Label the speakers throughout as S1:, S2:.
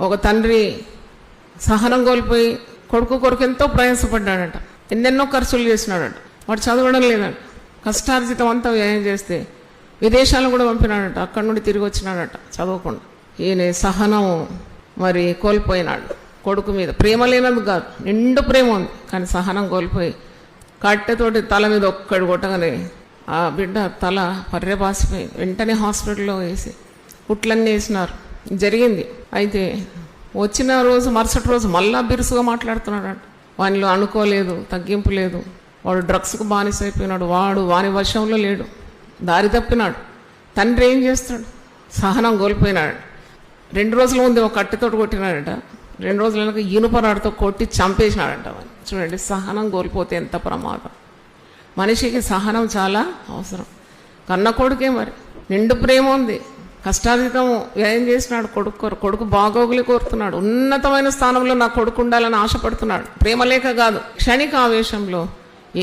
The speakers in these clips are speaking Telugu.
S1: ఒక తండ్రి సహనం కోల్పోయి కొడుకు కొరకు ఎంతో ప్రయాసపడ్డాడట, ఎన్నెన్నో ఖర్చులు చేసినాడట. వాడు చదవడం లేదంట, కష్టార్జితం అంతా వ్యయం చేస్తే విదేశాలను కూడా పంపినాడట. అక్కడి నుండి తిరిగి వచ్చినాడట చదవకుండా. ఈయన సహనం మరి కోల్పోయినాడు కొడుకు మీద. ప్రేమ లేనందుకు కాదు, నిండు ప్రేమ ఉంది, కానీ సహనం కోల్పోయి కట్టెతోటి తల మీద ఒక్కడు కొట్టగానే ఆ బిడ్డ తల పర్రెపాసిపోయింది. వెంటనే హాస్పిటల్లో వేసి కుట్లన్నీ వేసినారు. జరిగింది. అయితే వచ్చిన రోజు మరుసటి రోజు మళ్ళా బిరుసుగా మాట్లాడుతున్నాడు. వానిలో అనుకోలేదు, తగ్గింపు లేదు. వాడు డ్రగ్స్కు బానిస అయిపోయినాడు. వాని వశంలో లేడు, దారి తప్పినాడు. తండ్రి ఏం చేస్తాడు? సహనం కోల్పోయినాడు. 2 రోజుల ముందు ఒక కట్టెతోటి కొట్టినాడట, 2 రోజుల వెనక ఇనుపరాడుతో కొట్టి చంపేసినాడట. చూడండి, సహనం కోల్పోతే ఎంత ప్రమాదం. మనిషికి సహనం చాలా అవసరం. కన్న కొడుకే మరి నిండు ప్రేమ ఉంది, కష్టార్జితం వ్యయం చేసినాడు కొడుకు బాగోగులు కోరుతున్నాడు. ఉన్నతమైన స్థానంలో నా కొడుకు ఉండాలని ఆశపడుతున్నాడు. ప్రేమ లేక కాదు, క్షణిక ఆవేశంలో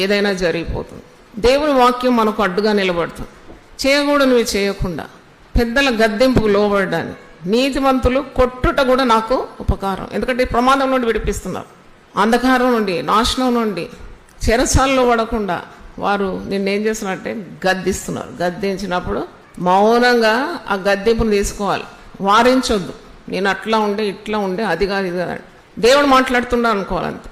S1: ఏదైనా జరిగిపోతుంది. దేవుని వాక్యం మనకు అడ్డుగా నిలబడుతుంది. చేయకూడనివి చేయకుండా, పెద్దల గద్దెంపుకు లోబడ్డాన్ని, నీతిమంతులు కొట్టుట కూడా నాకు ఉపకారం. ఎందుకంటే ప్రమాదం నుండి విడిపిస్తున్నారు, అంధకారం నుండి, నాశనం నుండి, చెరసాలలో పడకుండా వారు నిన్నేం చేస్తున్నట్టే గద్దిస్తున్నారు. గద్దించినప్పుడు మౌనంగా ఆ గద్దెంపును తీసుకోవాలి, వారించొద్దు. నేను అట్లా ఉండే ఇట్లా ఉండే అది కాదు ఇది కాదు దేవుడు మాట్లాడుతున్నా అనుకోవాలంతే.